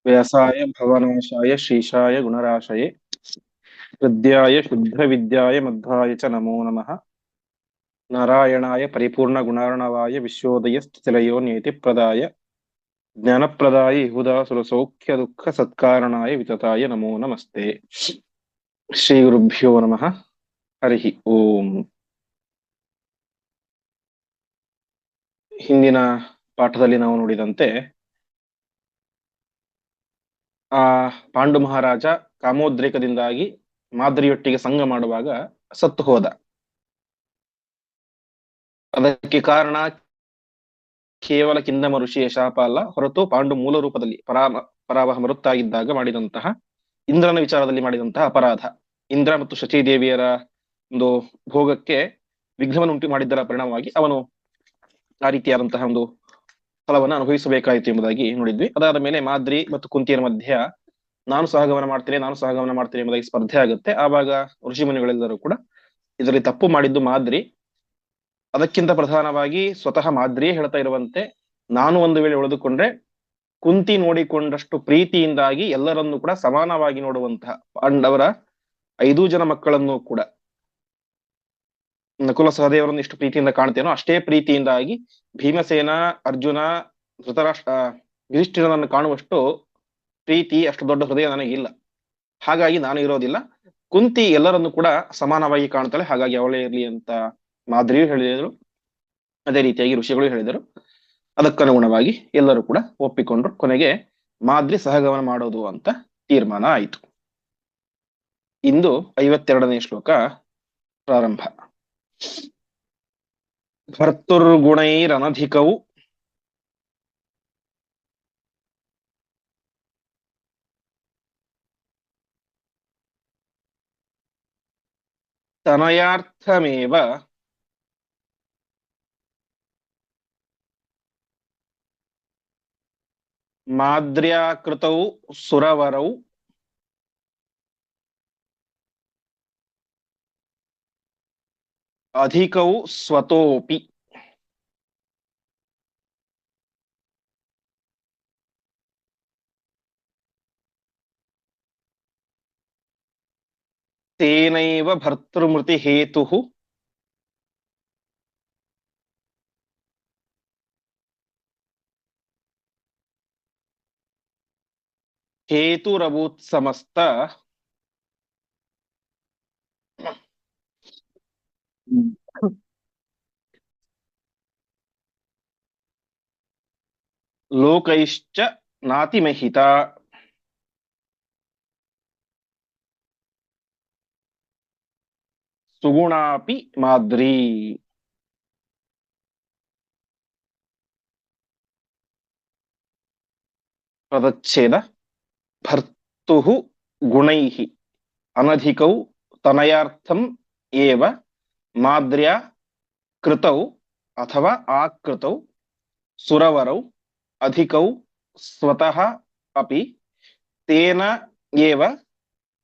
व्यासाय भवनाशाय श्रीशाय गुणराशये हृद्याय शुद्धविद्याय मध्वाय च नमो नमः। नारायणाय परिपूर्णगुणार्णवाय विश्वोदयस्थितिलयो नियतिप्रदाय ज्ञानप्रदाय इहुदासुरसौख्यदुःखसत्कारणाय वितताय नमो नमस्ते। ಶ್ರೀಗುರುಭ್ಯೋ ನಮಃ. ಹರಿ ಓಂ. ಹಿಂದಿನ ಪಾಠದಲ್ಲಿ ನಾವು ನೋಡಿದಂತೆ ಆ ಪಾಂಡು ಮಹಾರಾಜ ಕಾಮೋದ್ರೇಕದಿಂದಾಗಿ ಮಾದ್ರಿಯೊಟ್ಟಿಗೆ ಸಂಗ ಮಾಡುವಾಗ ಸತ್ತು ಹೋದ. ಅದಕ್ಕೆ ಕಾರಣ ಕೇವಲ ಕಿಂದಮ ಋಷಿಯ ಶಾಪ ಅಲ್ಲ, ಹೊರತು ಪಾಂಡು ಮೂಲ ರೂಪದಲ್ಲಿ ಪರಾವಹ ಮರುತ್ತಾಗಿದ್ದಾಗ ಮಾಡಿದಂತಹ ಇಂದ್ರನ ವಿಚಾರದಲ್ಲಿ ಮಾಡಿದಂತಹ ಅಪರಾಧ, ಇಂದ್ರ ಮತ್ತು ಶಚೀದೇವಿಯರ ಒಂದು ಭೋಗಕ್ಕೆ ವಿಘ್ನವನ್ನು ಉಂಟು ಮಾಡಿದ್ದರ ಪರಿಣಾಮವಾಗಿ ಅವನು ಆ ರೀತಿಯಾದಂತಹ ಒಂದು ಫಲವನ್ನು ಅನುಭವಿಸಬೇಕಾಯಿತು ಎಂಬುದಾಗಿ ನೋಡಿದ್ವಿ. ಅದಾದ ಮೇಲೆ ಮಾದ್ರಿ ಮತ್ತು ಕುಂತಿಯರ ಮಧ್ಯ ನಾನು ಸಹಗಮನ ಮಾಡ್ತೇನೆ ಎಂಬುದಾಗಿ ಸ್ಪರ್ಧೆ ಆಗುತ್ತೆ. ಆವಾಗ ಋಷಿಮುನಿಗಳೆಲ್ಲರೂ ಕೂಡ ಇದರಲ್ಲಿ ತಪ್ಪು ಮಾಡಿದ್ದು ಮಾದ್ರಿ. ಅದಕ್ಕಿಂತ ಪ್ರಧಾನವಾಗಿ ಸ್ವತಃ ಮಾದ್ರಿಯೇ ಹೇಳ್ತಾ ಇರುವಂತೆ, ನಾನು ಒಂದು ವೇಳೆ ಉಳಿದುಕೊಂಡ್ರೆ ಕುಂತಿ ನೋಡಿಕೊಂಡಷ್ಟು ಪ್ರೀತಿಯಿಂದಾಗಿ ಎಲ್ಲರನ್ನೂ ಕೂಡ ಸಮಾನವಾಗಿ ನೋಡುವಂತಹ ಪಾಂಡವರ 5 ಜನ ಮಕ್ಕಳನ್ನು ಕೂಡ, ನಕುಲ ಸಹದೇವರನ್ನು ಎಷ್ಟು ಪ್ರೀತಿಯಿಂದ ಕಾಣ್ತೇನೋ ಅಷ್ಟೇ ಪ್ರೀತಿಯಿಂದಾಗಿ ಭೀಮಸೇನ, ಅರ್ಜುನ, ಧೃತರಾಷ್ಟ್ರ, ಯುಧಿಷ್ಠಿರನನ್ನು ಕಾಣುವಷ್ಟು ಪ್ರೀತಿ, ಅಷ್ಟು ದೊಡ್ಡ ಹೃದಯ ನನಗಿಲ್ಲ. ಹಾಗಾಗಿ ನಾನು ಇರೋದಿಲ್ಲ. ಕುಂತಿ ಎಲ್ಲರನ್ನು ಕೂಡ ಸಮಾನವಾಗಿ ಕಾಣ್ತಾಳೆ, ಹಾಗಾಗಿ ಅವಳೇ ಇರ್ಲಿ ಅಂತ ಮಾದ್ರಿಯು ಹೇಳಿದರು. ಅದೇ ರೀತಿಯಾಗಿ ಋಷಿಗಳು ಹೇಳಿದರು. ಅದಕ್ಕನುಗುಣವಾಗಿ ಎಲ್ಲರೂ ಕೂಡ ಒಪ್ಪಿಕೊಂಡ್ರು. ಕೊನೆಗೆ ಮಾದ್ರಿ ಸಹಗಮನ ಮಾಡೋದು ಅಂತ ತೀರ್ಮಾನ ಆಯಿತು. ಇಂದು 52ನೇ ಶ್ಲೋಕ ಪ್ರಾರಂಭ. ಭರ್ತುರ್ಗುಣೈರನಧಿಕೌ ತನಯಾರ್ಥಮೇವ ಮಾದ್ರ್ಯಾಕೃತೌ ಸುರವರೌ ಅಧಿಕೌ ಸ್ವತೋಪಿ. ತೇನೈವ ಭರ್ತೃಮೃತಿ ಹೇತುಃ ಹೇತುರಭೂತ್ ಸಮಸ್ತ ಲೋಕೈಶ್ಚ ನಾತಿಮಹಿತ. ಸುಗುಣಾಪಿ ಮಾದ್ರಿ. ಪದಚ್ಛೇದ. ಭರ್ತುಃ ಗುಣೈಃ ಅನಧಿಕೌ ತನಯಾರ್ಥಂ ಏವ ಮಾದ್ರ್ಯಾ ಕೃತೌ ಅಥವಾ ಆಕೃತೌ ಸುರವರೌ ಅಧಿಕೌ ಸ್ವತಃ ಅಪಿ ತೇನ ಏವ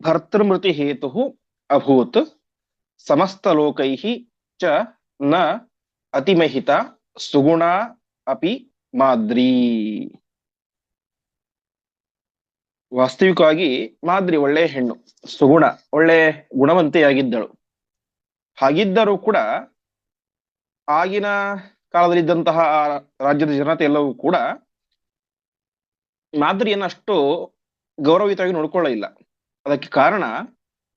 ಭರ್ತೃಮೃತಿ ಹೇತುಃ ಅಭೂತ್ ಸಮಸ್ತಲೋಕೈಃ ಚ ನ ಅತಿಮಹಿತ ಸುಗುಣ ಅಪಿ ಮಾದ್ರಿ. ವಾಸ್ತವಿಕವಾಗಿ ಮಾದ್ರಿ ಒಳ್ಳೆ ಹೆಣ್ಣು, ಸುಗುಣ, ಒಳ್ಳೆ ಗುಣವಂತೆಯಾಗಿದ್ದಳು. ಹಾಗಿದ್ದರೂ ಕೂಡ ಆಗಿನ ಕಾಲದಲ್ಲಿದ್ದಂತಹ ರಾಜ್ಯದ ಜನತೆ ಎಲ್ಲವೂ ಕೂಡ ಮಾದ್ರಿಯನ್ನು ಅಷ್ಟು ಗೌರವಯುತವಾಗಿ ನೋಡ್ಕೊಳ್ಳಿಲ್ಲ. ಅದಕ್ಕೆ ಕಾರಣ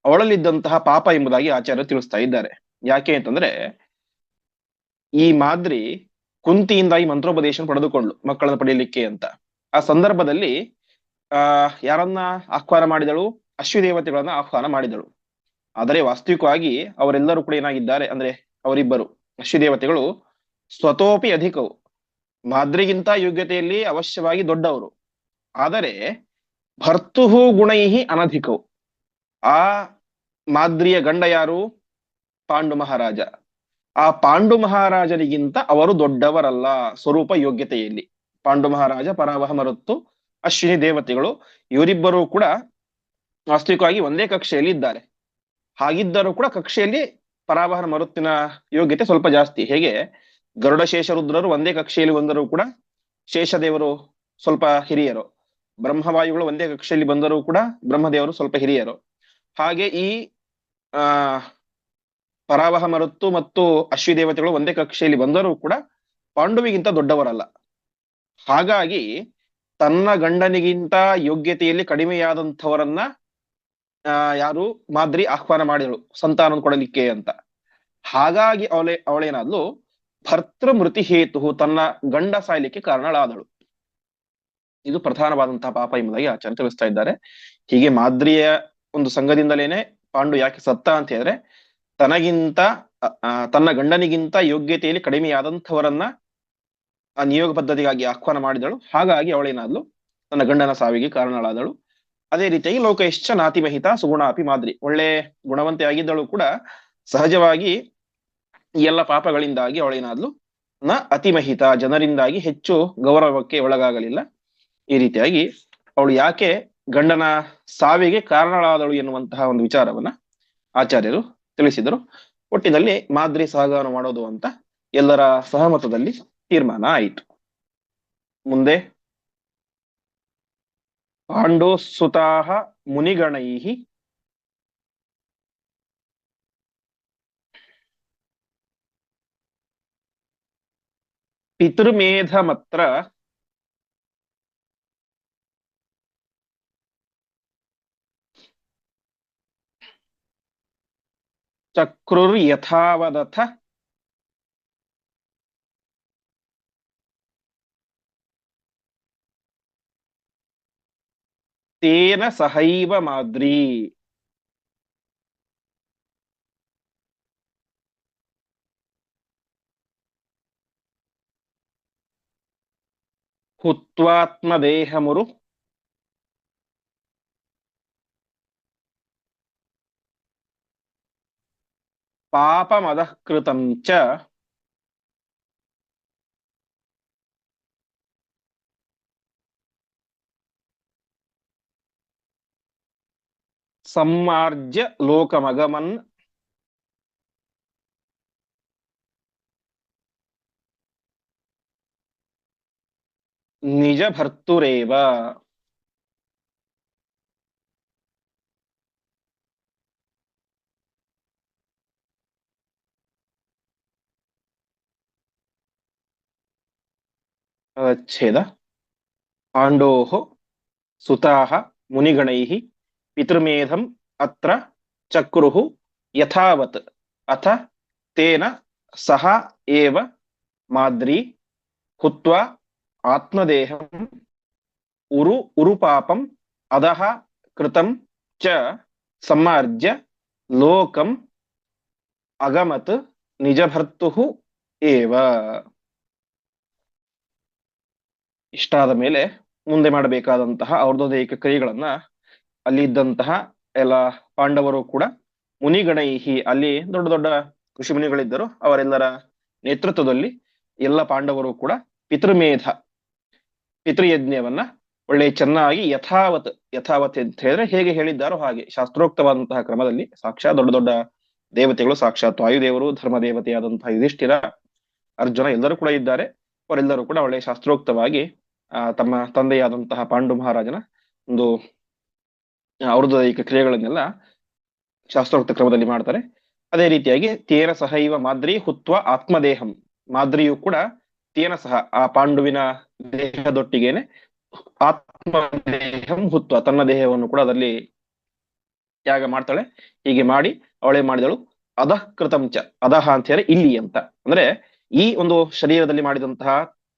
ಅವಳಲ್ಲಿದ್ದಂತಹ ಪಾಪ ಎಂಬುದಾಗಿ ಆಚಾರ್ಯರು ತಿಳಿಸ್ತಾ ಇದ್ದಾರೆ. ಯಾಕೆ ಅಂತಂದ್ರೆ, ಈ ಮಾದ್ರಿ ಕುಂತಿಯಿಂದಾಗಿ ಮಂತ್ರೋಪದೇಶ ಪಡೆದುಕೊಂಡ್ಳು ಮಕ್ಕಳನ್ನು ಪಡೆಯಲಿಕ್ಕೆ ಅಂತ. ಆ ಸಂದರ್ಭದಲ್ಲಿ ಯಾರನ್ನ ಆಹ್ವಾನ ಮಾಡಿದಳು? ಅಶ್ವದೇವತೆಗಳನ್ನ ಆಹ್ವಾನ ಮಾಡಿದಳು. ಆದರೆ ವಾಸ್ತವಿಕವಾಗಿ ಅವರೆಲ್ಲರೂ ಕೂಡ ಏನಾಗಿದ್ದಾರೆ ಅಂದ್ರೆ, ಅವರಿಬ್ಬರು ಅಶ್ವದೇವತೆಗಳು ಸ್ವತೋಪಿ ಅಧಿಕವು, ಮಾದ್ರಿಗಿಂತ ಯೋಗ್ಯತೆಯಲ್ಲಿ ಅವಶ್ಯವಾಗಿ ದೊಡ್ಡವರು. ಆದರೆ ಭರ್ತುಹು ಗುಣೈಹಿ ಅನಧಿಕವು. ಆ ಮಾದ್ರಿಯ ಗಂಡ ಯಾರು? ಪಾಂಡು ಮಹಾರಾಜ. ಆ ಪಾಂಡು ಮಹಾರಾಜನಿಗಿಂತ ಅವರು ದೊಡ್ಡವರಲ್ಲ ಸ್ವರೂಪ ಯೋಗ್ಯತೆಯಲ್ಲಿ. ಪಾಂಡು ಮಹಾರಾಜ ಪರಾವಹ ಮರುತ್ತು ಅಶ್ವಿನಿ ದೇವತೆಗಳು, ಇವರಿಬ್ಬರೂ ಕೂಡ ವಾಸ್ತವಿಕವಾಗಿ ಒಂದೇ ಕಕ್ಷೆಯಲ್ಲಿ ಇದ್ದಾರೆ. ಹಾಗಿದ್ದರೂ ಕೂಡ ಕಕ್ಷೆಯಲ್ಲಿ ಪರಾವಹನ ಮರುತ್ತಿನ ಯೋಗ್ಯತೆ ಸ್ವಲ್ಪ ಜಾಸ್ತಿ. ಹೇಗೆ ಗರುಡ ಶೇಷರುದ್ರರು ಒಂದೇ ಕಕ್ಷೆಯಲ್ಲಿ ಬಂದರೂ ಕೂಡ ಶೇಷದೇವರು ಸ್ವಲ್ಪ ಹಿರಿಯರು, ಬ್ರಹ್ಮವಾಯುಗಳು ಒಂದೇ ಕಕ್ಷೆಯಲ್ಲಿ ಬಂದರೂ ಕೂಡ ಬ್ರಹ್ಮದೇವರು ಸ್ವಲ್ಪ ಹಿರಿಯರು. ಹಾಗೆ ಈ ಆ ಪರಾವಹ ಮರುತ್ತು ಮತ್ತು ಅಶ್ವಿ ದೇವತೆಗಳು ಒಂದೇ ಕಕ್ಷೆಯಲ್ಲಿ ಬಂದರೂ ಕೂಡ ಪಾಂಡುವಿಗಿಂತ ದೊಡ್ಡವರಲ್ಲ. ಹಾಗಾಗಿ ತನ್ನ ಗಂಡನಿಗಿಂತ ಯೋಗ್ಯತೆಯಲ್ಲಿ ಕಡಿಮೆಯಾದಂಥವರನ್ನ ಯಾರು ಮಾದ್ರಿ ಆಹ್ವಾನ ಮಾಡಿದಳು ಸಂತಾನ ಕೊಡಲಿಕ್ಕೆ ಅಂತ. ಹಾಗಾಗಿ ಅವಳೇನಾದ್ಲು ಭರ್ತೃ ಮೃತಿ ಹೇತು, ತನ್ನ ಗಂಡ ಸಾಯ್ಲಿಕ್ಕೆ ಕಾರಣಳಾದಳು. ಇದು ಪ್ರಧಾನವಾದಂತಹ ಪಾಪ ಎಂಬುದಾಗಿ ಆಚಾರ್ಯ ತಿಳಿಸ್ತಾ ಇದ್ದಾರೆ. ಹೀಗೆ ಮಾದ್ರಿಯ ಒಂದು ಸಂಘದಿಂದಲೇನೆ ಪಾಂಡು ಯಾಕೆ ಸತ್ತ ಅಂತ ಹೇಳಿದ್ರೆ, ತನಗಿಂತ ತನ್ನ ಗಂಡನಿಗಿಂತ ಯೋಗ್ಯತೆಯಲ್ಲಿ ಕಡಿಮೆಯಾದಂಥವರನ್ನ ಆ ನಿಯೋಗ ಪದ್ಧತಿಗಾಗಿ ಆಹ್ವಾನ ಮಾಡಿದಳು. ಹಾಗಾಗಿ ಅವಳೇನಾದ್ಲು ತನ್ನ ಗಂಡನ ಸಾವಿಗೆ ಕಾರಣಳಾದಳು. ಅದೇ ರೀತಿಯಾಗಿ ಲೋಕೈಶ್ಚ ನಾತಿಮಹಿತ ಸುಗುಣಾಪಿ ಮಾದ್ರಿ, ಒಳ್ಳೆ ಗುಣವಂತೆ ಆಗಿದ್ದಳು ಕೂಡ ಸಹಜವಾಗಿ ಈ ಎಲ್ಲ ಪಾಪಗಳಿಂದಾಗಿ ಅವಳೇನಾದ್ಲು ನ ಅತಿಮಹಿತ, ಜನರಿಂದಾಗಿ ಹೆಚ್ಚು ಗೌರವಕ್ಕೆ ಒಳಗಾಗಲಿಲ್ಲ. ಈ ರೀತಿಯಾಗಿ ಅವಳು ಯಾಕೆ ಗಂಡನ ಸಾವಿಗೆ ಕಾರಣಳಾದಳು ಎನ್ನುವಂತಹ ಒಂದು ವಿಚಾರವನ್ನ ಆಚಾರ್ಯರು ತಿಳಿಸಿದರು. ಒಟ್ಟಿನಲ್ಲಿ ಮಾದ್ರಿ ಸಹಗಾನ ಮಾಡೋದು ಅಂತ ಎಲ್ಲರ ಸಹಮತದಲ್ಲಿ ತೀರ್ಮಾನ ಆಯಿತು. ಮುಂದೆ ಪಾಂಡೋ ಸುತಾಹ ಮುನಿಗಣೈಹಿ ಪಿತೃಮೇಧಮತ್ರ ಚಕ್ರುರ್ಯಥಾವದಥ ತೇನ ಸಹೈವ ಮಾದ್ರಿ. ಹುತ್ವಾತ್ಮದೇಹಮುರು ಪಾಪಮದಃಕೃತಂ ಚ ಸಮ್ಮಾರ್ಜ್ಯ ಲೋಕಮಗಮನ್ ನಿಜ ಭರ್ತುರೇವ. ಛೇದ ಪಾಂಡೋಃ ಸುತಾಃ ಮುನಿಗಣೈಃ ಪಿತೃಮೇಧಂ ಅತ್ರ ಚಕ್ರುಃ ಯಥಾವತ್ ಅಥ ತೇನ ಸಹ ಏವ ಮಾದ್ರಿ ಹುತ್ವಾ ಆತ್ಮದೇಹಂ ಉರುಪಾಪಂ ಅಧಃ ಕೃತಂ ಚ ಸಮ್ಮಾರ್ಜ್ಯ ಲೋಕಂ ಅಗಮತ್ ನಿಜಭರ್ತುಃ ಏವ. ಇಷ್ಟಾದ ಮೇಲೆ ಮುಂದೆ ಮಾಡಬೇಕಾದಂತಹ ಔರ್ಧ್ವದೇಹಿಕ ಕ್ರಿಯೆಗಳನ್ನ ಅಲ್ಲಿ ಇದ್ದಂತಹ ಎಲ್ಲ ಪಾಂಡವರು ಕೂಡ ಮುನಿಗಣೈಹಿ, ಅಲ್ಲಿ ದೊಡ್ಡ ದೊಡ್ಡ ಋಷಿ ಮುನಿಗಳಿದ್ದರು, ಅವರೆಲ್ಲರ ನೇತೃತ್ವದಲ್ಲಿ ಎಲ್ಲ ಪಾಂಡವರು ಕೂಡ ಪಿತೃಮೇಧ ಪಿತೃಯಜ್ಞವನ್ನ ಒಳ್ಳೆ ಚೆನ್ನಾಗಿ ಯಥಾವತ್ ಯಥಾವತ್ ಅಂತ ಹೇಳಿದ್ರೆ ಹೇಗೆ ಹೇಳಿದ್ದಾರೋ ಹಾಗೆ ಶಾಸ್ತ್ರೋಕ್ತವಾದಂತಹ ಕ್ರಮದಲ್ಲಿ, ಸಾಕ್ಷಾತ್ ದೊಡ್ಡ ದೊಡ್ಡ ದೇವತೆಗಳು, ಸಾಕ್ಷಾತ್ ವಾಯುದೇವರು, ಧರ್ಮ ದೇವತೆಯಾದಂತಹ ಯುಧಿಷ್ಠಿರ, ಅರ್ಜುನ ಎಲ್ಲರೂ ಕೂಡ ಇದ್ದಾರೆ. ಅವರೆಲ್ಲರೂ ಕೂಡ ಒಳ್ಳೆ ಶಾಸ್ತ್ರೋಕ್ತವಾಗಿ ತಮ್ಮ ತಂದೆಯಾದಂತಹ ಪಾಂಡು ಮಹಾರಾಜನ ಒಂದು ಔರ್ಧ್ವದೈಹಿಕ ಕ್ರಿಯೆಗಳನ್ನೆಲ್ಲ ಶಾಸ್ತ್ರೋಕ್ತ ಕ್ರಮದಲ್ಲಿ ಮಾಡ್ತಾರೆ. ಅದೇ ರೀತಿಯಾಗಿ ತೇನ ಸಹೈವ ಮಾದ್ರಿ ಹುತ್ವ ಆತ್ಮದೇಹಂ, ಮಾದ್ರಿಯು ಕೂಡ ತೇನ ಸಹ ಆ ಪಾಂಡುವಿನ ದೇಹದೊಟ್ಟಿಗೇನೆ ಆತ್ಮದೇಹಂ ಹುತ್ವ, ತನ್ನ ದೇಹವನ್ನು ಕೂಡ ಅದರಲ್ಲಿ ತ್ಯಾಗ ಮಾಡ್ತಾಳೆ. ಹೀಗೆ ಮಾಡಿ ಅವಳೇ ಮಾಡಿದಳು ಅಧಃ ಕೃತಂಚ, ಅಧಃ ಅಂತ ಹೇಳಿ ಇಲ್ಲಿ ಅಂತ ಅಂದ್ರೆ ಈ ಒಂದು ಶರೀರದಲ್ಲಿ ಮಾಡಿದಂತಹ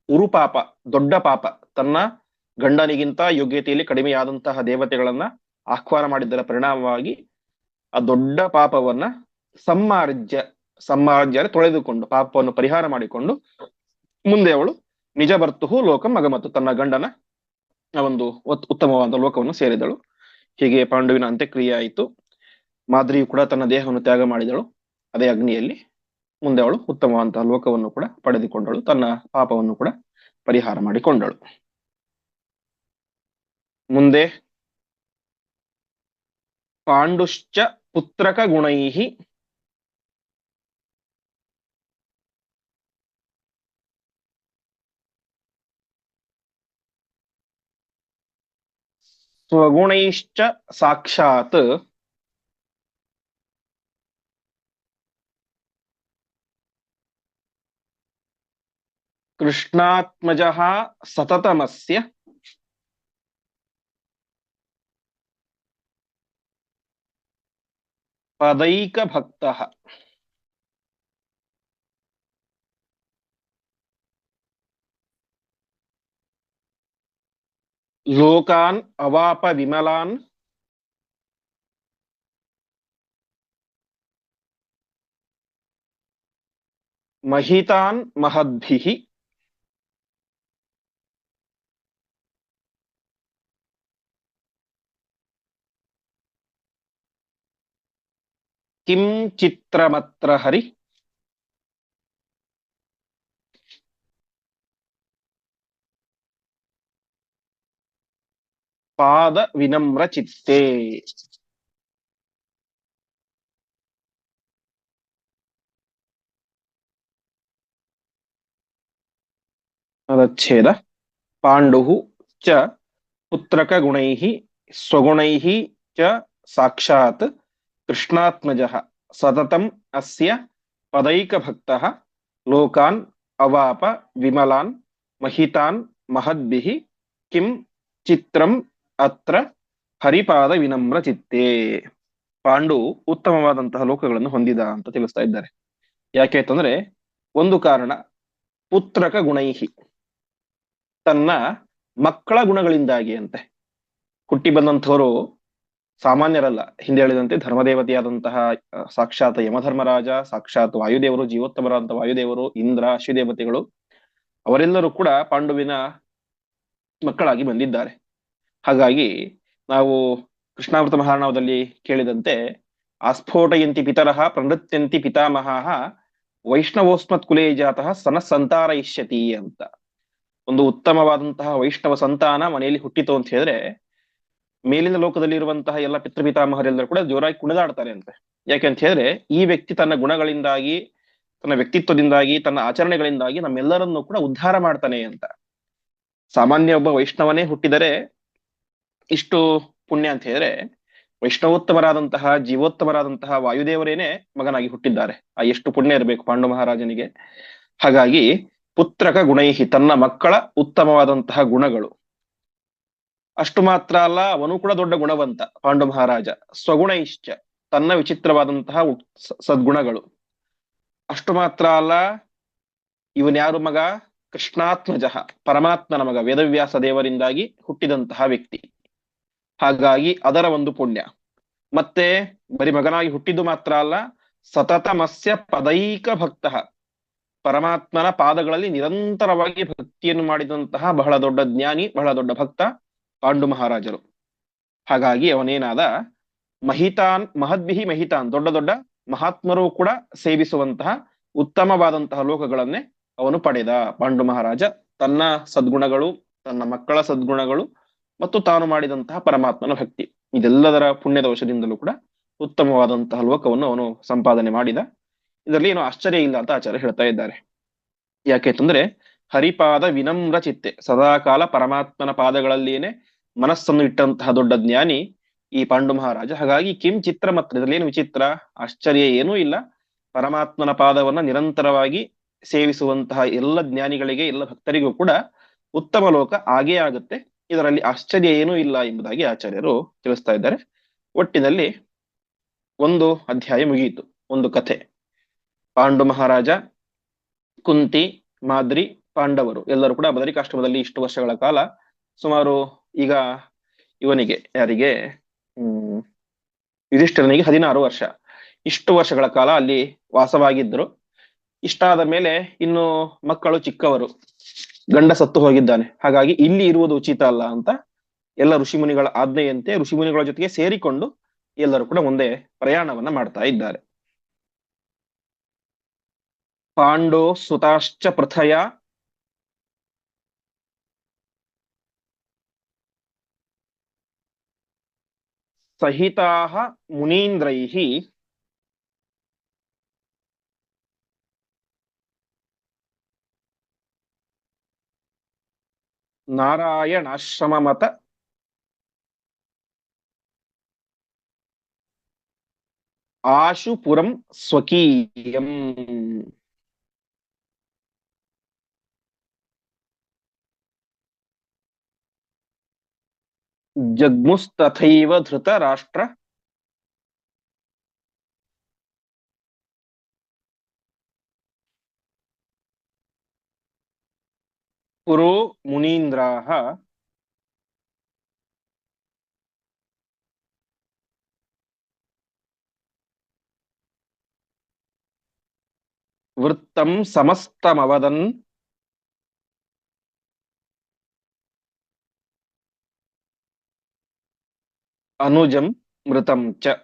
ಉರುಪಾಪ, ದೊಡ್ಡ ಪಾಪ, ತನ್ನ ಗಂಡನಿಗಿಂತ ಯೋಗ್ಯತೆಯಲ್ಲಿ ಕಡಿಮೆಯಾದಂತಹ ದೇವತೆಗಳನ್ನ ಆಹ್ವಾನ ಮಾಡಿದ್ದರ ಪರಿಣಾಮವಾಗಿ ಆ ದೊಡ್ಡ ಪಾಪವನ್ನ ಸಮ್ಮಾರ್ಜ್ಯ ತೊಳೆದುಕೊಂಡು, ಪಾಪವನ್ನು ಪರಿಹಾರ ಮಾಡಿಕೊಂಡು ಮುಂದೆ ಅವಳು ನಿಜ ಭರ್ತುಹು ಲೋಕಂ ಅಗಮತ್ತು, ತನ್ನ ಗಂಡನ ಒಂದು ಉತ್ತಮವಾದ ಲೋಕವನ್ನು ಸೇರಿದಳು. ಹೀಗೆ ಪಾಂಡುವಿನ ಅಂತ್ಯಕ್ರಿಯೆ ಆಯಿತು. ಮಾದ್ರಿಯು ಕೂಡ ತನ್ನ ದೇಹವನ್ನು ತ್ಯಾಗ ಮಾಡಿದಳು ಅದೇ ಅಗ್ನಿಯಲ್ಲಿ. ಮುಂದೆ ಅವಳು ಉತ್ತಮವಾದಂತಹ ಲೋಕವನ್ನು ಕೂಡ ಪಡೆದುಕೊಂಡಳು, ತನ್ನ ಪಾಪವನ್ನು ಕೂಡ ಪರಿಹಾರ ಮಾಡಿಕೊಂಡಳು. ಮುಂದೆ ಪಾಂಡುಶ್ಚ ಪುತ್ರಕ ಗುಣೈಹಿ ಸ್ವಗುಣೈಶ್ಚ ಸಾಕ್ಷಾತ್ ಕೃಷ್ಣಾತ್ಮಜಃ ಸತತಮಸ್ಯ ಪದೈಕ ಭಕ್ತಃ. ಲೋಕಾನ್ ಅವಾಪ ವಿಮಲಾನ್ ಮಹಿತಾನ್ ಮಹದ್ಭಿಃ ಕಿಂ ಚಿತ್ರಮತ್ರ ಹರಿ ಪಾದ ವಿನಮ್ರ ಚಿತ್ತೇ. ಪದಚ್ಛೇದ. ಪಾಂಡುಃ ಚ ಪುತ್ರಕ ಗುಣೈಃ ಸ್ವಗುಣೈಃ ಚ ಸಾಕ್ಷಾತ್ ಕೃಷ್ಣಾತ್ಮಜಃ ಸತತಂ ಅಸ್ಯ ಪದೈಕ ಭಕ್ತಃ ಲೋಕಾನ್ ಅವಾಪ ವಿಮಲಾನ್ ಮಹಿತಾನ್ ಮಹದ್ಭಿಃ ಕಿಂ ಚಿತ್ರಂ ಅತ್ರ ಹರಿಪಾದ ವಿನಮ್ರ ಚಿತ್ತೇ. ಪಾಂಡು ಉತ್ತಮವಾದಂತಹ ಲೋಕಗಳನ್ನು ಹೊಂದಿದ ಅಂತ ತಿಳಿಸ್ತಾ ಇದ್ದಾರೆ. ಯಾಕೆ ಅಂತಂದ್ರೆ ಒಂದು ಕಾರಣ, ಪುತ್ರಕ ಗುಣೈಹಿ, ತನ್ನ ಮಕ್ಕಳ ಗುಣಗಳಿಂದಾಗಿ ಅಂತೆ. ಹುಟ್ಟಿ ಬಂದಂಥವರು ಸಾಮಾನ್ಯರಲ್ಲ. ಹಿಂದೆ ಹೇಳಿದಂತೆ ಧರ್ಮದೇವತೆಯಾದಂತಹ ಸಾಕ್ಷಾತ್ ಯಮಧರ್ಮರಾಜ, ಸಾಕ್ಷಾತ್ ವಾಯುದೇವರು, ಜೀವೋತ್ತಮರಾದಂತಹ ವಾಯುದೇವರು, ಇಂದ್ರ, ಅಶ್ವದೇವತೆಗಳು ಅವರೆಲ್ಲರೂ ಕೂಡ ಪಾಂಡುವಿನ ಮಕ್ಕಳಾಗಿ ಬಂದಿದ್ದಾರೆ. ಹಾಗಾಗಿ ನಾವು ಕೃಷ್ಣಾಮೃತ ಮಹಾರ್ಣವದಲ್ಲಿ ಕೇಳಿದಂತೆ ಆಸ್ಫೋಟಯಂತಿ ಪಿತರಃ ಪ್ರನೃತ್ಯಂತಿ ಪಿತಾಮಹಃ ವೈಷ್ಣವೋಸ್ಮತ್ ಕುಲೇ ಜಾತಃ ಸನ ಸಂತಾರಯಿಷ್ಯತಿ ಅಂತ. ಒಂದು ಉತ್ತಮವಾದಂತಹ ವೈಷ್ಣವ ಸಂತಾನ ಮನೆಯಲ್ಲಿ ಹುಟ್ಟಿತು ಅಂತ ಹೇಳಿದ್ರೆ ಮೇಲಿನ ಲೋಕದಲ್ಲಿ ಇರುವಂತಹ ಎಲ್ಲ ಪಿತೃಪಿತಾಮಹರೆಲ್ಲರೂ ಕೂಡ ಜೋರಾಗಿ ಕುಣಿದಾಡ್ತಾರೆ ಅಂತೆ. ಯಾಕೆ ಅಂತ ಹೇಳಿದ್ರೆ ಈ ವ್ಯಕ್ತಿ ತನ್ನ ಗುಣಗಳಿಂದಾಗಿ, ತನ್ನ ವ್ಯಕ್ತಿತ್ವದಿಂದಾಗಿ, ತನ್ನ ಆಚರಣೆಗಳಿಂದಾಗಿ ನಮ್ಮೆಲ್ಲರನ್ನು ಕೂಡ ಉದ್ಧಾರ ಮಾಡ್ತಾನೆ ಅಂತ. ಸಾಮಾನ್ಯ ಒಬ್ಬ ವೈಷ್ಣವನೇ ಹುಟ್ಟಿದರೆ ಇಷ್ಟು ಪುಣ್ಯ ಅಂತ ಹೇಳಿದ್ರೆ ವೈಷ್ಣವೋತ್ತಮರಾದಂತಹ ಜೀವೋತ್ತಮರಾದಂತಹ ವಾಯುದೇವರೇನೆ ಮಗನಾಗಿ ಹುಟ್ಟಿದ್ದಾರೆ. ಆ ಎಷ್ಟು ಪುಣ್ಯ ಇರಬೇಕು ಪಾಂಡು ಮಹಾರಾಜನಿಗೆ. ಹಾಗಾಗಿ ಪುತ್ರಕ ಗುಣೈಹಿ, ತನ್ನ ಮಕ್ಕಳ ಉತ್ತಮವಾದಂತಹ ಗುಣಗಳು. ಅಷ್ಟು ಮಾತ್ರ ಅಲ್ಲ, ಅವನು ಕೂಡ ದೊಡ್ಡ ಗುಣವಂತ ಪಾಂಡು ಮಹಾರಾಜ. ಸ್ವಗುಣೈಶ್ಚ, ತನ್ನ ವಿಚಿತ್ರವಾದಂತಹ ಸದ್ಗುಣಗಳು. ಅಷ್ಟು ಮಾತ್ರ ಅಲ್ಲ, ಇವನ್ಯಾರು ಮಗ? ಕೃಷ್ಣಾತ್ಮಜಃ, ಪರಮಾತ್ಮನ ಮಗ, ವೇದವ್ಯಾಸ ದೇವರಿಂದಾಗಿ ಹುಟ್ಟಿದಂತಹ ವ್ಯಕ್ತಿ. ಹಾಗಾಗಿ ಅದರ ಒಂದು ಪುಣ್ಯ. ಮತ್ತೆ ಬರೀ ಮಗನಾಗಿ ಹುಟ್ಟಿದ್ದು ಮಾತ್ರ ಅಲ್ಲ, ಸತತಮಸ್ಯ ಪದೈಕ ಭಕ್ತ, ಪರಮಾತ್ಮನ ಪಾದಗಳಲ್ಲಿ ನಿರಂತರವಾಗಿ ಭಕ್ತಿಯನ್ನು ಮಾಡಿದಂತಹ ಬಹಳ ದೊಡ್ಡ ಜ್ಞಾನಿ, ಬಹಳ ದೊಡ್ಡ ಭಕ್ತ ಪಾಂಡು ಮಹಾರಾಜರು. ಹಾಗಾಗಿ ಅವನೇನಾದ ಮಹಿತಾನ್ ಮಹದ್ಭಿಹಿ ಮಹಿತಾನ್, ದೊಡ್ಡ ದೊಡ್ಡ ಮಹಾತ್ಮರು ಕೂಡ ಸೇವಿಸುವಂತಹ ಉತ್ತಮವಾದಂತಹ ಲೋಕಗಳನ್ನೇ ಅವನು ಪಡೆದ. ಪಾಂಡು ಮಹಾರಾಜ ತನ್ನ ಸದ್ಗುಣಗಳು, ತನ್ನ ಮಕ್ಕಳ ಸದ್ಗುಣಗಳು ಮತ್ತು ತಾನು ಮಾಡಿದಂತಹ ಪರಮಾತ್ಮನ ಭಕ್ತಿ, ಇದೆಲ್ಲದರ ಪುಣ್ಯದ ವಶದಿಂದಲೂ ಕೂಡ ಉತ್ತಮವಾದಂತಹ ಲೋಕವನ್ನು ಅವನು ಸಂಪಾದನೆ ಮಾಡಿದ. ಇದರಲ್ಲಿ ಏನು ಆಶ್ಚರ್ಯ ಇಲ್ಲ ಅಂತ ಆಚಾರ್ಯ ಹೇಳ್ತಾ ಇದ್ದಾರೆ. ಯಾಕೆ ಅಂತಂದ್ರೆ ಹರಿಪಾದ ವಿನಮ್ರ ಚಿತ್ತೆ, ಸದಾಕಾಲ ಪರಮಾತ್ಮನ ಪಾದಗಳಲ್ಲಿಯೇನೆ ಮನಸ್ಸನ್ನು ಇಟ್ಟಂತಹ ದೊಡ್ಡ ಜ್ಞಾನಿ ಈ ಪಾಂಡು ಮಹಾರಾಜ. ಹಾಗಾಗಿ ಕಿಂ ಚಿತ್ರ ಮಾತ್ರ, ಇದರಲ್ಲಿ ಏನು ವಿಚಿತ್ರ, ಆಶ್ಚರ್ಯ ಏನೂ ಇಲ್ಲ. ಪರಮಾತ್ಮನ ಪಾದವನ್ನ ನಿರಂತರವಾಗಿ ಸೇವಿಸುವಂತಹ ಎಲ್ಲ ಜ್ಞಾನಿಗಳಿಗೆ, ಎಲ್ಲ ಭಕ್ತರಿಗೂ ಕೂಡ ಉತ್ತಮ ಲೋಕ ಆಗೇ ಆಗುತ್ತೆ. ಇದರಲ್ಲಿ ಆಶ್ಚರ್ಯ ಏನೂ ಇಲ್ಲ ಎಂಬುದಾಗಿ ಆಚಾರ್ಯರು ತಿಳಿಸ್ತಾ ಇದ್ದಾರೆ. ಒಟ್ಟಿನಲ್ಲಿ ಒಂದು ಅಧ್ಯಾಯ ಮುಗಿಯಿತು, ಒಂದು ಕಥೆ. ಪಾಂಡು ಮಹಾರಾಜ, ಕುಂತಿ, ಮಾದ್ರಿ, ಪಾಂಡವರು ಎಲ್ಲರೂ ಕೂಡ ಬದರಿಕಾಶ್ರಮದಲ್ಲಿ ಇಷ್ಟು ವರ್ಷಗಳ ಕಾಲ, ಸುಮಾರು ಈಗ ಇವನಿಗೆ ಯಾರಿಗೆ ಯುಧಿಷ್ಠಿರನಿಗೆ 16 ವರ್ಷ, ಇಷ್ಟು ವರ್ಷಗಳ ಕಾಲ ಅಲ್ಲಿ ವಾಸವಾಗಿದ್ದರು. ಇಷ್ಟಾದ ಮೇಲೆ ಇನ್ನು ಮಕ್ಕಳು ಚಿಕ್ಕವರು, ಗಂಡ ಸತ್ತು ಹೋಗಿದ್ದಾನೆ. ಹಾಗಾಗಿ ಇಲ್ಲಿ ಇರುವುದು ಉಚಿತ ಅಲ್ಲ ಅಂತ ಎಲ್ಲ ಋಷಿಮುನಿಗಳ ಆಜ್ಞೆಯಂತೆ ಋಷಿಮುನಿಗಳ ಜೊತೆಗೆ ಸೇರಿಕೊಂಡು ಎಲ್ಲರೂ ಕೂಡ ಮುಂದೆ ಪ್ರಯಾಣವನ್ನ ಮಾಡ್ತಾ ಇದ್ದಾರೆ. ಪಾಂಡೋ ಸುತಾಶ್ಚ ಪೃಥಯ ಸಹಿತಾಃ ಮುನೀಂದ್ರೈಃ ನಾರಾಯಣಾಶ್ರಮ ಮತ आशु पुरं स्वकीयम्। जग्मुस्तथैव धृतराष्ट्र पुरो मुनीन्द्राः वृत्तं समस्तमवदन् अनुजं मृतं च।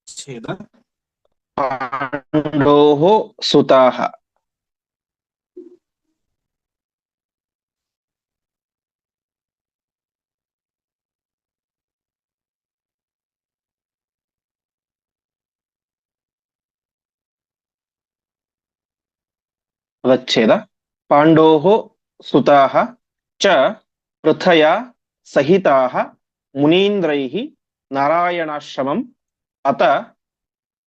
छेद पाण्डोः सुताः पदच्छेद पाण्डोः सुताः च पृथया सहिताः मुनीन्द्रैः नारायणाश्रमम् अत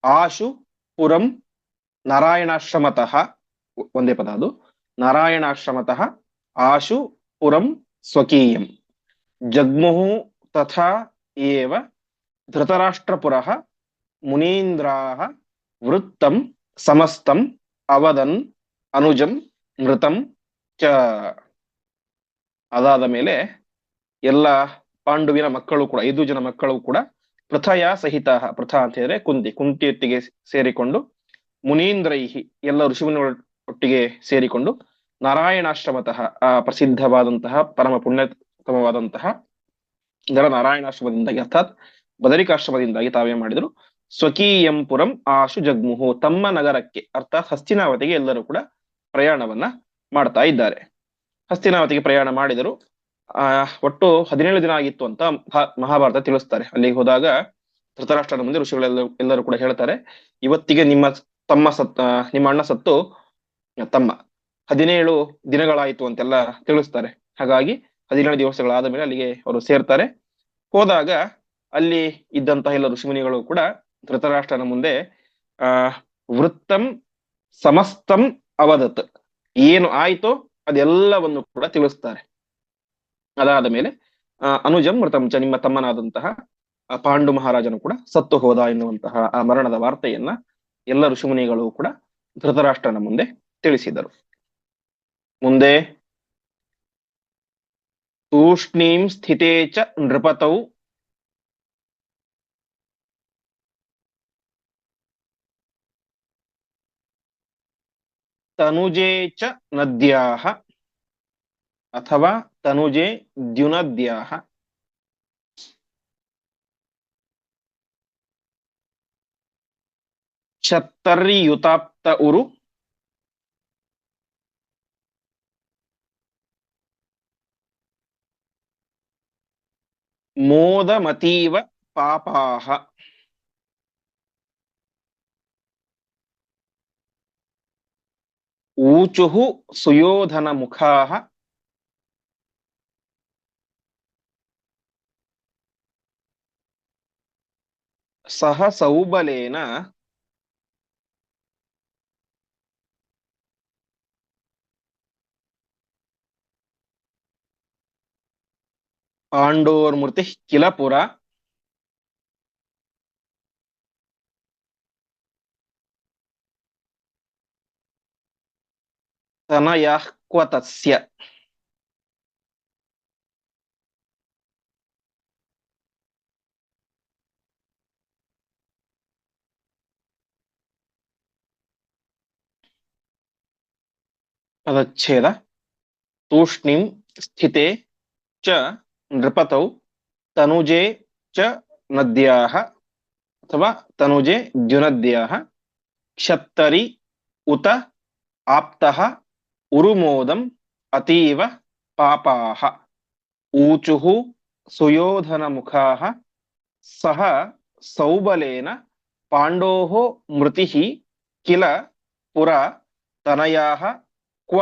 आशु पुरं नारायणाश्रमतः ಒಂದೇ ಪದ ಅದು नारायणाश्रमतः आशु पुरं स्वकीयम् जग्मुः तथा एव धृतराष्ट्रपुरः मुनीन्द्राः वृत्तं समस्तम् अवदन् अनुजं मृतं च। ಅದಾದ ಮೇಲೆ ಎಲ್ಲ ಪಾಂಡುವಿನ ಮಕ್ಕಳು ಕೂಡ 5 ಜನ ಮಕ್ಕಳು ಕೂಡ ಪೃಥಯ ಸಹಿತ, ಪೃಥ ಅಂತ ಹೇಳಿದ್ರೆ ಕುಂತಿಯೊಟ್ಟಿಗೆ ಸೇರಿಕೊಂಡು ಮುನೀಂದ್ರೈಹಿ ಎಲ್ಲ ಋಷಿಮುನಿಗಳ ಒಟ್ಟಿಗೆ ಸೇರಿಕೊಂಡು ನಾರಾಯಣಾಶ್ರಮತಃ ಆ ಪ್ರಸಿದ್ಧವಾದಂತಹ ಪರಮ ಪುಣ್ಯತಮವಾದಂತಹ ಇದರ ನಾರಾಯಣಾಶ್ರಮದಿಂದಾಗಿ ಅರ್ಥಾತ್ ಬದರಿಕಾಶ್ರಮದಿಂದಾಗಿ ತಾವೇ ಮಾಡಿದ್ರು ಸ್ವಕೀಯಂ ಪುರಂ ಆಶು ಜಗ್ಮುಹು, ತಮ್ಮ ನಗರಕ್ಕೆ ಅರ್ಥಾತ್ ಹಸ್ತಿನಾವತಿಗೆ ಎಲ್ಲರೂ ಕೂಡ ಪ್ರಯಾಣವನ್ನ ಮಾಡ್ತಾ ಇದ್ದಾರೆ. ಹಸ್ತಿನಾವತಿಗೆ ಪ್ರಯಾಣ ಮಾಡಿದರು. ಒಟ್ಟು 17 ದಿನ ಆಗಿತ್ತು ಅಂತ ಮಹಾಭಾರತ ತಿಳಿಸ್ತಾರೆ. ಅಲ್ಲಿಗೆ ಹೋದಾಗ ಧೃತರಾಷ್ಟ್ರನ ಮುಂದೆ ಎಲ್ಲರೂ ಕೂಡ ಹೇಳ್ತಾರೆ, ಇವತ್ತಿಗೆ ನಿಮ್ಮ ಅಣ್ಣ ಸತ್ತು ತಮ್ಮ 17 ದಿನಗಳಾಯಿತು ಅಂತೆಲ್ಲ ತಿಳಿಸ್ತಾರೆ. ಹಾಗಾಗಿ 17 ದಿವಸಗಳಾದ ಮೇಲೆ ಅಲ್ಲಿಗೆ ಅವರು ಸೇರ್ತಾರೆ. ಹೋದಾಗ ಅಲ್ಲಿ ಇದ್ದಂತಹ ಎಲ್ಲ ಋಷಿಮುನಿಗಳು ಕೂಡ ಧೃತರಾಷ್ಟ್ರನ ಮುಂದೆ ವೃತ್ತಂ ಸಮಸ್ತಂ ಅವದತ್, ಏನು ಆಯ್ತೋ ಅದೆಲ್ಲವನ್ನು ಕೂಡ ತಿಳಿಸ್ತಾರೆ. ಅದಾದ ಮೇಲೆ ಅನುಜಂ ಮೃತಂಚ, ನಿಮ್ಮ ತಮ್ಮನಾದಂತಹ ಪಾಂಡು ಮಹಾರಾಜನು ಕೂಡ ಸತ್ತು ಹೋದ ಎನ್ನುವಂತಹ ಆ ಮರಣದ ವಾರ್ತೆಯನ್ನ ಎಲ್ಲ ಋಷಿಮುನಿಗಳು ಕೂಡ ಧೃತರಾಷ್ಟ್ರನ ಮುಂದೆ ತಿಳಿಸಿದರು. ಮುಂದೆ ತೂಷ್ಣೀಂ ಸ್ಥಿತೇ ಚ ನೃಪತೌ ತನುಜೇ ಚ ನದ್ಯಾಹ ಅಥವಾ ತನುಜೆ ದ್ಯುನದ್ಯಾಹ ಛತ್ತರ್ಯುತಾಪ್ತ ಉರು ಮೋದಮತೀವ ಪಾಪಾಹ. ಊಚುಃ ಸುಯೋಧನ ಮುಖಾಃ ಸಹ ಸೌಬಲೇನ ಪಾಂಡೋರ್ಮೃತಿ ಕಿಲ ಪುರ ತನಯಃ ಕ್ವ ತಸ್ಯ. ಪದಚ್ಛೇದ ತೂಷ್ಣೀಂ ಸ್ಥಿತೆ ಚ ನೃಪತೌ ತನುಜೆ ಚ ನದ್ಯಾಹ ಅಥವಾ ತನುಜೆ ದ್ಯುನದ್ಯಾಹ ಕ್ಷತ್ತರಿ ಉತ ಆಪ್ತಃ ಉರುಮೋದಂ ಅತೀವ ಪಾಪಾಹ. ಊಚುಃ ಸುಯೋಧನ ಮುಖಾಃ ಸಹ ಸೌಬಲೇನ ಪಾಂಡೋಃ ಮೃತಿಃ ಕಿಲ ಪುರ ತನಯಾಃ ಕ್ವ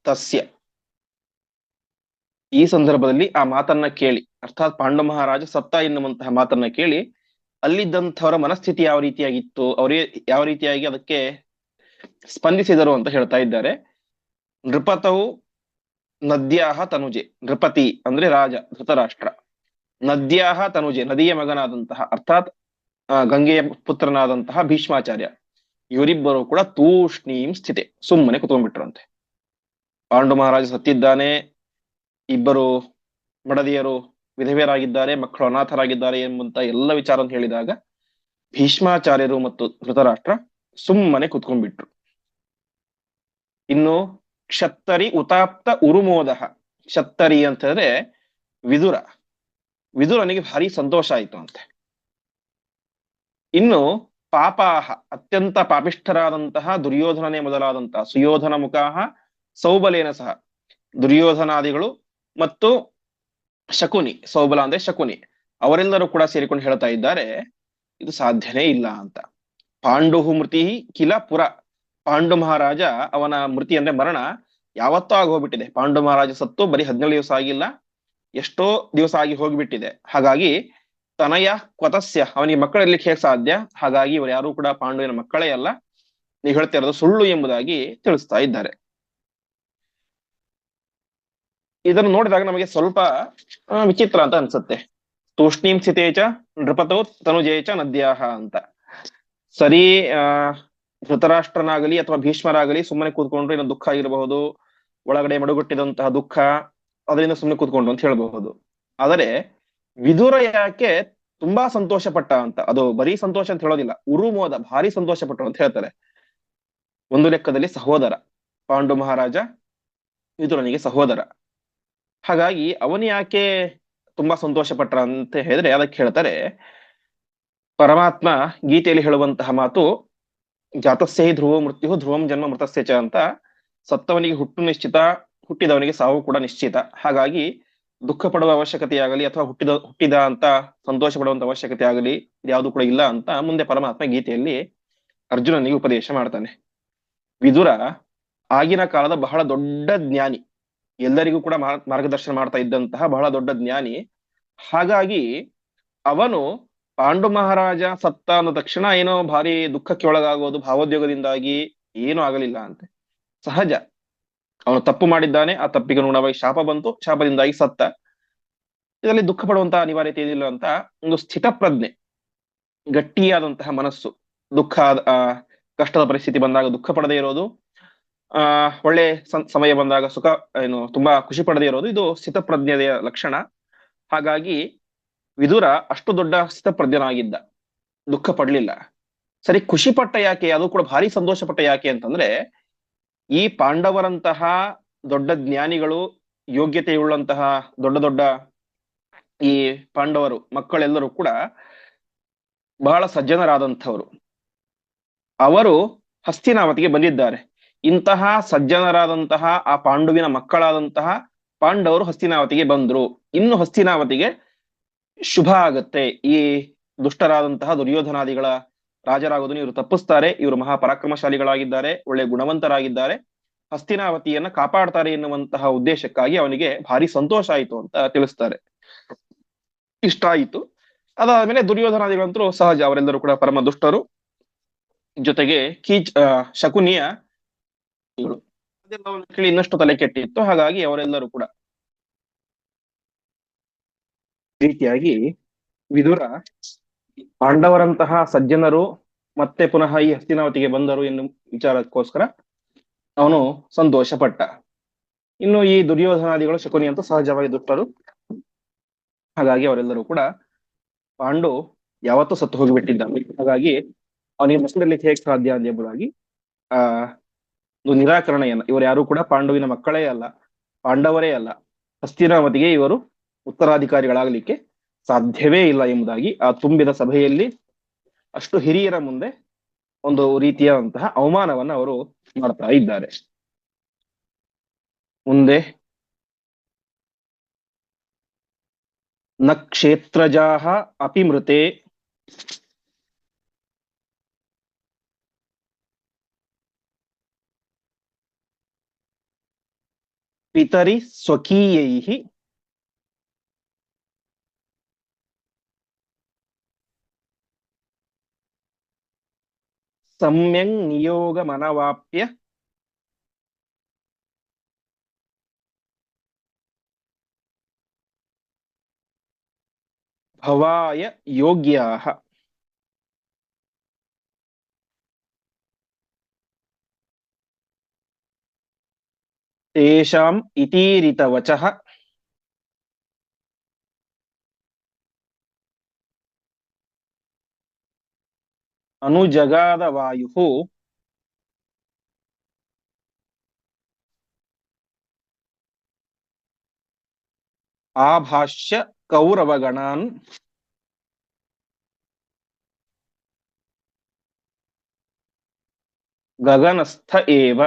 ತಸ್ಯ. ಈ ಸಂದರ್ಭದಲ್ಲಿ ಆ ಮಾತನ್ನ ಕೇಳಿ, ಅರ್ಥಾತ್ ಪಾಂಡು ಮಹಾರಾಜ ಸತ್ತ ಎನ್ನುವಂತಹ ಮಾತನ್ನ ಕೇಳಿ ಅಲ್ಲಿದ್ದಂಥವರ ಮನಸ್ಥಿತಿ ಯಾವ ರೀತಿಯಾಗಿತ್ತು, ಅವರೇ ಯಾವ ರೀತಿಯಾಗಿ ಅದಕ್ಕೆ ಸ್ಪಂದಿಸಿದರು ಅಂತ ಹೇಳ್ತಾ ಇದ್ದಾರೆ. ನೃಪತವು ನದ್ಯಾಹ ತನುಜೆ. ನೃಪತಿ ಅಂದ್ರೆ ರಾಜ ಧೃತರಾಷ್ಟ್ರ. ನದ್ಯಾಹ ತನುಜೆ, ನದಿಯ ಮಗನಾದಂತಹ ಅರ್ಥಾತ್ ಗಂಗೆಯ ಪುತ್ರನಾದಂತಹ ಭೀಷ್ಮಾಚಾರ್ಯ, ಇವರಿಬ್ಬರು ಕೂಡ ತೂಷ್ಣೀಂ ಸ್ಥಿತಿ, ಸುಮ್ಮನೆ ಕುತ್ಕೊಂಡ್ಬಿಟ್ರಂತೆ. ಪಾಂಡು ಮಹಾರಾಜ ಸತ್ತಿದ್ದಾನೆ, ಇಬ್ಬರು ಮಡದಿಯರು ವಿಧವೆಯರಾಗಿದ್ದಾರೆ, ಮಕ್ಕಳು ಅನಾಥರಾಗಿದ್ದಾರೆ ಎಂಬಂತ ಎಲ್ಲ ವಿಚಾರ ಅಂತ ಹೇಳಿದಾಗ ಭೀಷ್ಮಾಚಾರ್ಯರು ಮತ್ತು ಧೃತರಾಷ್ಟ್ರ ಸುಮ್ಮನೆ ಕುತ್ಕೊಂಡ್ಬಿಟ್ರು. ಇನ್ನು ಕ್ಷತ್ತರಿ ಉತಾಪ್ತ ಉರುಮೋದ. ಕ್ಷತ್ತರಿ ಅಂತ ಹೇಳಿದ್ರೆ ವಿದುರ. ವಿದುರನಿಗೆ ಭಾರಿ ಸಂತೋಷ ಆಯ್ತು ಅಂತೆ. ಇನ್ನು ಪಾಪಾಹ, ಅತ್ಯಂತ ಪಾಪಿಷ್ಠರಾದಂತಹ ದುರ್ಯೋಧನನೇ ಮೊದಲಾದಂತಹ ಸುಯೋಧನ ಮುಖಾಹ ಸೌಬಲೇನ ಸಹ, ದುರ್ಯೋಧನಾದಿಗಳು ಮತ್ತು ಶಕುನಿ, ಸೌಬಲ ಅಂದ್ರೆ ಶಕುನಿ, ಅವರೆಲ್ಲರೂ ಕೂಡ ಸೇರಿಕೊಂಡು ಹೇಳ್ತಾ ಇದ್ದಾರೆ ಇದು ಸಾಧ್ಯನೇ ಇಲ್ಲ ಅಂತ. ಪಾಂಡು ಮೃತಿ ಕಿಲ ಪುರ. ಪಾಂಡು ಮಹಾರಾಜ ಅವನ ಮೃತಿ ಅಂದ್ರೆ ಮರಣ ಯಾವತ್ತೂ ಆಗಿ ಹೋಗ್ಬಿಟ್ಟಿದೆ. ಪಾಂಡು ಮಹಾರಾಜ ಸತ್ತು ಬರೀ 17 ದಿವಸ ಆಗಿಲ್ಲ, ಎಷ್ಟೋ ದಿವಸ ಆಗಿ ಹೋಗ್ಬಿಟ್ಟಿದೆ. ಹಾಗಾಗಿ ತನಯ ಕ್ವತಸ್ಯ, ಅವನಿಗೆ ಮಕ್ಕಳಿರ್ಲಿಕ್ಕೆ ಹೇಗೆ ಸಾಧ್ಯ, ಹಾಗಾಗಿ ಇವರು ಯಾರು ಕೂಡ ಪಾಂಡುವಿನ ಮಕ್ಕಳೇ ಅಲ್ಲ, ನೀವು ಹೇಳ್ತಾ ಇರೋದು ಸುಳ್ಳು ಎಂಬುದಾಗಿ ತಿಳಿಸ್ತಾ ಇದ್ದಾರೆ. ಇದನ್ನು ನೋಡಿದಾಗ ನಮಗೆ ಸ್ವಲ್ಪ ವಿಚಿತ್ರ ಅಂತ ಅನ್ಸುತ್ತೆ. ತೂಷ್ಣೀಂ ಸ್ಥಿತೇಚ ನೃಪತೋ ತನುಜೇಚ ನದ್ಯಾಹ ಅಂತ. ಸರಿ, ಧೃತರಾಷ್ಟ್ರನಾಗಲಿ ಅಥವಾ ಭೀಷ್ಮರಾಗಲಿ ಸುಮ್ಮನೆ ಕೂತ್ಕೊಂಡ್ರು ಏನೋ ದುಃಖ ಆಗಿರಬಹುದು, ಒಳಗಡೆ ಮಡುಗಟ್ಟಿದಂತಹ ದುಃಖ, ಅದರಿಂದ ಸುಮ್ಮನೆ ಕೂತ್ಕೊಂಡ್ರು ಅಂತ ಹೇಳಬಹುದು. ಆದರೆ ವಿದುರ ಯಾಕೆ ತುಂಬಾ ಸಂತೋಷ ಪಟ್ಟ ಅಂತ, ಅದು ಬರೀ ಸಂತೋಷ ಅಂತ ಹೇಳೋದಿಲ್ಲ, ಉರುಮೋದ, ಭಾರಿ ಸಂತೋಷ ಪಟ್ಟರು ಅಂತ ಹೇಳ್ತಾರೆ. ಒಂದು ಲೆಕ್ಕದಲ್ಲಿ ಸಹೋದರ, ಪಾಂಡು ಮಹಾರಾಜ ವಿದುರನಿಗೆ ಸಹೋದರ. ಹಾಗಾಗಿ ಅವನು ಯಾಕೆ ತುಂಬಾ ಸಂತೋಷ ಪಟ್ಟ ಅಂತ ಹೇಳಿದ್ರೆ ಅದಕ್ಕೆ ಹೇಳ್ತಾರೆ, ಪರಮಾತ್ಮ ಗೀತೆಯಲ್ಲಿ ಹೇಳುವಂತಹ ಮಾತು ಜಾತಸ್ಯ ಹಿ ಧ್ರುವೋ ಮೃತ್ಯು ಧ್ರುವಂ ಜನ್ಮ ಮೃತಸ್ಯ ಚ ಅಂತ. ಸತ್ತವನಿಗೆ ಹುಟ್ಟು ನಿಶ್ಚಿತ, ಹುಟ್ಟಿದವನಿಗೆ ಸಾವು ಕೂಡ ನಿಶ್ಚಿತ. ಹಾಗಾಗಿ ದುಃಖ ಪಡುವ ಅವಶ್ಯಕತೆ ಆಗಲಿ ಅಥವಾ ಹುಟ್ಟಿದ ಅಂತ ಸಂತೋಷ ಪಡುವಂತ ಅವಶ್ಯಕತೆ ಆಗಲಿ ಯಾವುದು ಕೂಡ ಇಲ್ಲ ಅಂತ ಮುಂದೆ ಪರಮಾತ್ಮ ಗೀತೆಯಲ್ಲಿ ಅರ್ಜುನನಿಗೆ ಉಪದೇಶ ಮಾಡ್ತಾನೆ. ವಿದುರ ಆಗಿನ ಕಾಲದ ಬಹಳ ದೊಡ್ಡ ಜ್ಞಾನಿ, ಎಲ್ಲರಿಗೂ ಕೂಡ ಮಾರ್ಗದರ್ಶನ ಮಾಡ್ತಾ ಇದ್ದಂತಹ ಬಹಳ ದೊಡ್ಡ ಜ್ಞಾನಿ. ಹಾಗಾಗಿ ಅವನು ಪಾಂಡು ಮಹಾರಾಜ ಸತ್ತ ಅಂದ ತಕ್ಷಣ ಏನೋ ಭಾರಿ ದುಃಖಕ್ಕೆ ಒಳಗಾಗೋದು ಭಾವೋದ್ಯೋಗದಿಂದಾಗಿ ಏನೂ ಆಗಲಿಲ್ಲ ಅಂತೆ. ಸಹಜ, ಅವನು ತಪ್ಪು ಮಾಡಿದ್ದಾನೆ, ಆ ತಪ್ಪಿಗೆ ಅನುಗುಣವಾಗಿ ಶಾಪ ಬಂತು, ಶಾಪದಿಂದಾಗಿ ಸತ್ತ, ಇದರಲ್ಲಿ ದುಃಖ ಪಡುವಂತಹ ಅನಿವಾರ್ಯತೆ ಏನಿಲ್ಲ ಅಂತ ಒಂದು ಸ್ಥಿತ ಪ್ರಜ್ಞೆ, ಗಟ್ಟಿಯಾದಂತಹ ಮನಸ್ಸು, ದುಃಖ ಕಷ್ಟದ ಪರಿಸ್ಥಿತಿ ಬಂದಾಗ ದುಃಖ ಪಡದೇ ಇರೋದು, ಒಳ್ಳೆ ಸಮಯ ಬಂದಾಗ ಸುಖ ಏನು ತುಂಬಾ ಖುಷಿ ಪಡದೇ ಇರೋದು, ಇದು ಸ್ಥಿತಪ್ರಜ್ಞೆಯ ಲಕ್ಷಣ. ಹಾಗಾಗಿ ವಿದುರ ಅಷ್ಟು ದೊಡ್ಡ ಸ್ಥಿತಪ್ರಜ್ಞನಾಗಿದ್ದ, ದುಃಖ ಪಡ್ಲಿಲ್ಲ. ಸರಿ, ಖುಷಿ ಪಟ್ಟ ಯಾಕೆ, ಅದು ಕೂಡ ಭಾರಿ ಸಂತೋಷ ಪಟ್ಟ ಯಾಕೆ ಅಂತಂದ್ರೆ, ಈ ಪಾಂಡವರಂತಹ ದೊಡ್ಡ ಜ್ಞಾನಿಗಳು, ಯೋಗ್ಯತೆಯುಳ್ಳಂತಹ ದೊಡ್ಡ ದೊಡ್ಡ ಈ ಪಾಂಡವರು ಮಕ್ಕಳೆಲ್ಲರೂ ಕೂಡ ಬಹಳ ಸಜ್ಜನರಾದಂಥವರು. ಅವರು ಹಸ್ತಿನಾವತಿಗೆ ಬಂದಿದ್ದಾರೆ. ಇಂತಹ ಸಜ್ಜನರಾದಂತಹ ಆ ಪಾಂಡುವಿನ ಮಕ್ಕಳಾದಂತಹ ಪಾಂಡವರು ಹಸ್ತಿನಾವತಿಗೆ ಬಂದ್ರು. ಇನ್ನು ಹಸ್ತಿನಾವತಿಗೆ ಶುಭ ಆಗತ್ತೆ, ಈ ದುಷ್ಟರಾದಂತಹ ದುರ್ಯೋಧನಾದಿಗಳ ರಾಜರಾಗೋದನ್ನು ಇವರು ತಪ್ಪಿಸ್ತಾರೆ, ಇವರು ಮಹಾಪರಾಕ್ರಮಶಾಲಿಗಳಾಗಿದ್ದಾರೆ, ಒಳ್ಳೆ ಗುಣವಂತರಾಗಿದ್ದಾರೆ, ಹಸ್ತಿನಾವತಿಯನ್ನ ಕಾಪಾಡ್ತಾರೆ ಎನ್ನುವಂತಹ ಉದ್ದೇಶಕ್ಕಾಗಿ ಅವನಿಗೆ ಭಾರಿ ಸಂತೋಷ ಆಯಿತು ಅಂತ ತಿಳಿಸ್ತಾರೆ. ಇಷ್ಟ ಆಯಿತು. ಅದಾದ್ಮೇಲೆ ದುರ್ಯೋಧನಾದಿಗಳಂತರೂ ಸಹಜ, ಅವರೆಲ್ಲರೂ ಕೂಡ ಪರಮ ದುಷ್ಟರು, ಜೊತೆಗೆ ಶಕುನಿಯ ಕೇಳಿ ಇನ್ನಷ್ಟು ತಲೆ ಕೆಟ್ಟಿತ್ತು. ಹಾಗಾಗಿ ಅವರೆಲ್ಲರೂ ಕೂಡ ರೀತಿಯಾಗಿ ವಿದುರ ಪಾಂಡವರಂತಹ ಸಜ್ಜನರು ಮತ್ತೆ ಪುನಃ ಈ ಹಸ್ತಿನಾವತಿಗೆ ಬಂದರು ಎನ್ನುವ ವಿಚಾರಕ್ಕೋಸ್ಕರ ಅವನು ಸಂತೋಷ ಪಟ್ಟ. ಇನ್ನು ಈ ದುರ್ಯೋಧನಾದಿಗಳು ಶಕುನಿ ಅಂತ ಸಹಜವಾಗಿ ದುಷ್ಟರು. ಹಾಗಾಗಿ ಅವರೆಲ್ಲರೂ ಕೂಡ ಪಾಂಡು ಯಾವತ್ತೂ ಸತ್ತು ಹೋಗಿಬಿಟ್ಟಿದ್ದಾನೆ, ಹಾಗಾಗಿ ಅವನಿಗೆ ಮಕ್ಕಳಿರ್ಲಿಕ್ಕೆ ಹೇಗೆ ಸಾಧ್ಯ ಎಂಬುದಾಗಿ ಒಂದು ನಿರಾಕರಣೆಯನ್ನ, ಇವರು ಯಾರು ಕೂಡ ಪಾಂಡುವಿನ ಮಕ್ಕಳೇ ಅಲ್ಲ, ಪಾಂಡವರೇ ಅಲ್ಲ, ಹಸ್ತಿನಾವತಿಗೆ ಇವರು ಉತ್ತರಾಧಿಕಾರಿಗಳಾಗಲಿಕ್ಕೆ ಸಾಧ್ಯವೇ ಇಲ್ಲ ಎಂಬುದಾಗಿ ಆ ತುಂಬಿದ ಸಭೆಯಲ್ಲಿ ಅಷ್ಟು ಹಿರಿಯರ ಮುಂದೆ ಒಂದು ರೀತಿಯಾದಂತಹ ಅವಮಾನವನ್ನ ಅವರು ಮಾಡ್ತಾ ಇದ್ದಾರೆ. ಮುಂದೆ ನ ಕ್ಷೇತ್ರಜಾಹ ಅಪಿ ಮೃತೆ ಪಿತರಿ ಸ್ವಕೀಯೈಃ ಸಮ್ಯಂ ನಿಯೋಗಮನವಾಪ್ಯ ಭವಾಯ ಯೋಗ್ಯಾಃ. ತೇಷಾಂ ಇತೀರಿತವಚಃ ಅನುಜಗಾದ ವಾಯುಃ ಆಭಾಷ್ಯ ಕೌರವಗಣಾನ್ ಗಗನಸ್ಥ ಏವ.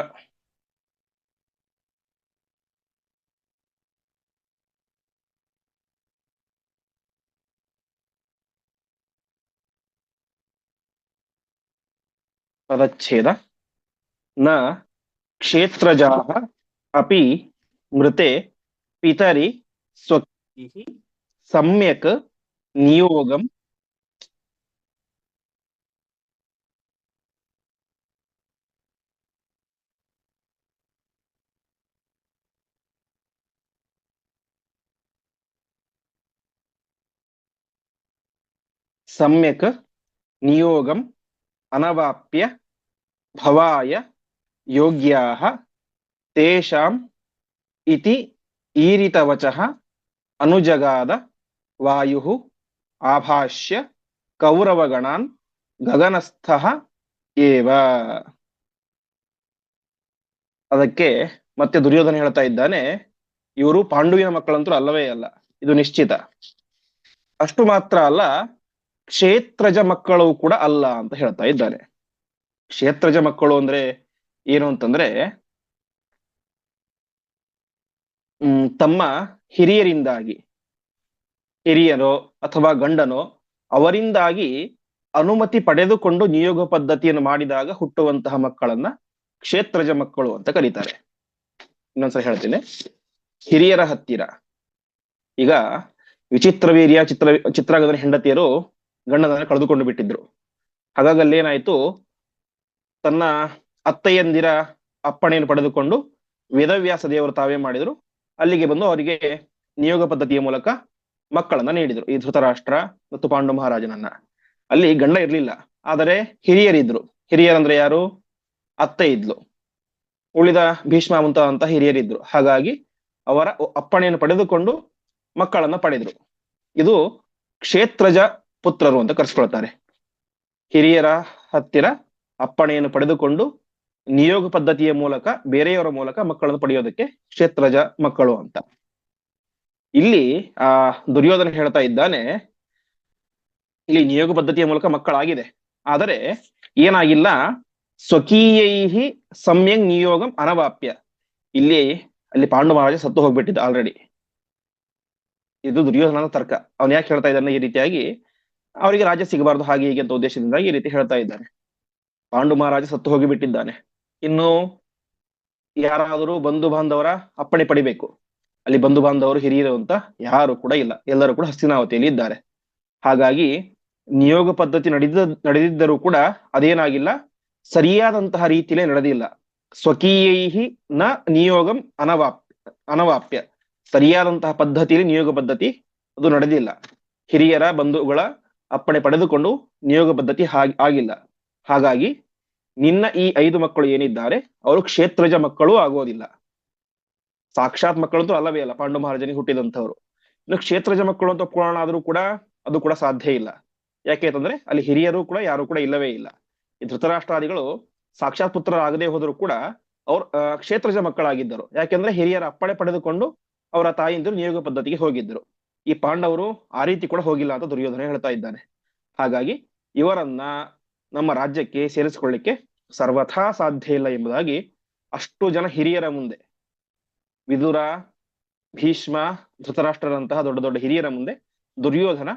ಪದಚ್ಛೇದ. ನ ಕ್ಷೇತ್ರಜಾಃ ಅಪಿ ಮೃತೆ ಪಿತರಿ ಸ್ವಕೀಯೈಃ ಸಮ್ಯಕ್ ನಿಯೋಗಂ ಸಮ್ಯಕ್ ನಿಯೋಗಂ ಅನವಾಪ್ಯ ಭವಾಯ ಯೋಗ್ಯಾಃ ತೇಷಾಂ ಇತಿ ಈರಿತವಚಃ ಅನುಜಗಾದ ವಾಯುಃ ಆಭಾಷ್ಯ ಕೌರವಗಣಾನ್ ಗಗನಸ್ಥಃ ಏವ. ಅದಕ್ಕೆ ಮತ್ತೆ ದುರ್ಯೋಧನ ಹೇಳ್ತಾ ಇದ್ದಾನೆ, ಇವರು ಪಾಂಡುವಿನ ಮಕ್ಕಳಂತೂ ಅಲ್ಲವೇ ಅಲ್ಲ, ಇದು ನಿಶ್ಚಿತ. ಅಷ್ಟು ಮಾತ್ರ ಅಲ್ಲ, ಕ್ಷೇತ್ರಜ ಮಕ್ಕಳು ಕೂಡ ಅಲ್ಲ ಅಂತ ಹೇಳ್ತಾ ಇದ್ದಾನೆ. ಕ್ಷೇತ್ರಜ ಮಕ್ಕಳು ಅಂದ್ರೆ ಏನು ಅಂತಂದ್ರೆ, ತಮ್ಮ ಹಿರಿಯರಿಂದಾಗಿ, ಹಿರಿಯರೋ ಅಥವಾ ಗಂಡನೋ ಅವರಿಂದಾಗಿ ಅನುಮತಿ ಪಡೆದುಕೊಂಡು ನಿಯೋಗ ಪದ್ಧತಿಯನ್ನು ಮಾಡಿದಾಗ ಹುಟ್ಟುವಂತಹ ಮಕ್ಕಳನ್ನ ಕ್ಷೇತ್ರಜ ಮಕ್ಕಳು ಅಂತ ಕರೀತಾರೆ. ಇನ್ನೊಂದ್ಸಲ ಹೇಳ್ತೇನೆ. ಹಿರಿಯರ ಹತ್ತಿರ, ಈಗ ವಿಚಿತ್ರವೀರ್ಯ ಚಿತ್ರಗದನ ಹೆಂಡತಿಯರು ಗಂಡನನ್ನ ಕಳೆದುಕೊಂಡು ಬಿಟ್ಟಿದ್ರು. ಹಾಗಾಗಿ ಅಲ್ಲೇನಾಯ್ತು, ತನ್ನ ಅತ್ತೆಯಂದಿರ ಅಪ್ಪಣೆಯನ್ನು ಪಡೆದುಕೊಂಡು ವೇದವ್ಯಾಸ ದೇವರು ತಾವೇ ಮಾಡಿದ್ರು, ಅಲ್ಲಿಗೆ ಬಂದು ಅವರಿಗೆ ನಿಯೋಗ ಪದ್ಧತಿಯ ಮೂಲಕ ಮಕ್ಕಳನ್ನ ನೀಡಿದ್ರು, ಈ ಧೃತರಾಷ್ಟ್ರ ಮತ್ತು ಪಾಂಡು ಮಹಾರಾಜನನ್ನ. ಅಲ್ಲಿ ಗಂಡ ಇರ್ಲಿಲ್ಲ, ಆದರೆ ಹಿರಿಯರಿದ್ರು. ಹಿರಿಯರಂದ್ರೆ ಯಾರು? ಅತ್ತೆ ಇದ್ಲು, ಉಳಿದ ಭೀಷ್ಮ ಮುಂತಾದಂತ ಹಿರಿಯರಿದ್ರು. ಹಾಗಾಗಿ ಅವರ ಅಪ್ಪಣೆಯನ್ನು ಪಡೆದುಕೊಂಡು ಮಕ್ಕಳನ್ನ ಪಡೆದ್ರು. ಇದು ಕ್ಷೇತ್ರಜ ಪುತ್ರರು ಅಂತ ಕರೆಸ್ಕೊಳ್ತಾರೆ. ಹಿರಿಯರ ಹತ್ತಿರ ಅಪ್ಪಣೆಯನ್ನು ಪಡೆದುಕೊಂಡು ನಿಯೋಗ ಪದ್ಧತಿಯ ಮೂಲಕ ಬೇರೆಯವರ ಮೂಲಕ ಮಕ್ಕಳನ್ನು ಪಡೆಯೋದಕ್ಕೆ ಕ್ಷೇತ್ರಜ ಮಕ್ಕಳು ಅಂತ. ಇಲ್ಲಿ ದುರ್ಯೋಧನ ಹೇಳ್ತಾ ಇದ್ದಾನೆ, ಇಲ್ಲಿ ನಿಯೋಗ ಪದ್ಧತಿಯ ಮೂಲಕ ಮಕ್ಕಳಾಗಿದೆ, ಆದರೆ ಏನಾಗಿಲ್ಲ, ಸ್ವಕೀಯೈಹಿ ಸಮ್ಯಂಗ್ ನಿಯೋಗಂ ಅನವಾಪ್ಯ. ಅಲ್ಲಿ ಪಾಂಡು ಮಹಾರಾಜ ಸತ್ತು ಹೋಗ್ಬಿಟ್ಟಿದ್ದ ಆಲ್ರೆಡಿ. ಇದು ದುರ್ಯೋಧನನ ತರ್ಕ. ಅವನು ಯಾಕೆ ಹೇಳ್ತಾ ಇದ್ದಾನೆ ಈ ರೀತಿಯಾಗಿ, ಅವರಿಗೆ ರಾಜ್ಯ ಸಿಗಬಾರ್ದು ಹಾಗೆ ಹೀಗೆ ಅಂತ ಉದ್ದೇಶದಿಂದ ಈ ರೀತಿ ಹೇಳ್ತಾ ಇದ್ದಾನೆ. ಪಾಂಡು ಮಹಾರಾಜ ಸತ್ತು ಹೋಗಿಬಿಟ್ಟಿದ್ದಾನೆ, ಇನ್ನು ಯಾರಾದರೂ ಬಂಧು ಬಾಂಧವರ ಅಪ್ಪಣೆ ಪಡಿಬೇಕು. ಅಲ್ಲಿ ಬಂಧು ಬಾಂಧವರು ಹಿರಿಯರು ಅಂತ ಯಾರು ಕೂಡ ಇಲ್ಲ, ಎಲ್ಲರೂ ಕೂಡ ಹಸ್ತಿನಾವತಿಯಲ್ಲಿ ಇದ್ದಾರೆ. ಹಾಗಾಗಿ ನಿಯೋಗ ಪದ್ಧತಿ ನಡೆದಿದ್ದರೂ ಕೂಡ ಅದೇನಾಗಿಲ್ಲ, ಸರಿಯಾದಂತಹ ರೀತಿಯಲ್ಲೇ ನಡೆದಿಲ್ಲ. ಸ್ವಕೀಯೈಹಿ ನ ನಿಯೋಗಂ ಅನವಾಪ್ಯ, ಸರಿಯಾದಂತಹ ಪದ್ಧತಿಯಲ್ಲಿ ನಿಯೋಗ ಪದ್ಧತಿ ಅದು ನಡೆದಿಲ್ಲ. ಹಿರಿಯರ ಬಂಧುಗಳ ಅಪ್ಪಣೆ ಪಡೆದುಕೊಂಡು ನಿಯೋಗ ಪದ್ಧತಿ ಆಗಿಲ್ಲ. ಹಾಗಾಗಿ ನಿನ್ನ ಈ 5 ಮಕ್ಕಳು ಏನಿದ್ದಾರೆ ಅವರು ಕ್ಷೇತ್ರಜ ಮಕ್ಕಳು ಆಗೋದಿಲ್ಲ. ಸಾಕ್ಷಾತ್ ಮಕ್ಕಳಂತೂ ಅಲ್ಲವೇ ಅಲ್ಲ, ಪಾಂಡು ಮಹಾರಾಜನಿಗೆ ಹುಟ್ಟಿದಂಥವ್ರು. ಇನ್ನು ಕ್ಷೇತ್ರಜ ಮಕ್ಕಳು ಅಂತ ಪುರಾಣ ಆದ್ರೂ ಕೂಡ ಅದು ಕೂಡ ಸಾಧ್ಯ ಇಲ್ಲ. ಯಾಕೆ ಅಂತಂದ್ರೆ ಅಲ್ಲಿ ಹಿರಿಯರು ಕೂಡ ಯಾರು ಕೂಡ ಇಲ್ಲವೇ ಇಲ್ಲ. ಈ ಧೃತರಾಷ್ಟ್ರಾದಿಗಳು ಸಾಕ್ಷಾತ್ ಪುತ್ರರಾಗದೇ ಹೋದರೂ ಕೂಡ ಅವ್ರು ಕ್ಷೇತ್ರಜ ಮಕ್ಕಳಾಗಿದ್ದರು. ಯಾಕೆಂದ್ರೆ ಹಿರಿಯರ ಅಪ್ಪಣೆ ಪಡೆದುಕೊಂಡು ಅವರ ತಾಯಿಂದರು ನಿಯೋಗ ಪದ್ಧತಿಗೆ ಹೋಗಿದ್ರು. ಈ ಪಾಂಡವರು ಆ ರೀತಿ ಕೂಡ ಹೋಗಿಲ್ಲ ಅಂತ ದುರ್ಯೋಧನ ಹೇಳ್ತಾ ಇದ್ದಾನೆ. ಹಾಗಾಗಿ ಇವರನ್ನ ನಮ್ಮ ರಾಜ್ಯಕ್ಕೆ ಸೇರಿಸಿಕೊಳ್ಳಿಕ್ಕೆ ಸರ್ವಥಾ ಸಾಧ್ಯ ಇಲ್ಲ ಎಂಬುದಾಗಿ ಅಷ್ಟು ಜನ ಹಿರಿಯರ ಮುಂದೆ, ವಿದುರ, ಭೀಷ್ಮ, ಧೃತರಾಷ್ಟ್ರರಂತಹ ದೊಡ್ಡ ದೊಡ್ಡ ಹಿರಿಯರ ಮುಂದೆ ದುರ್ಯೋಧನ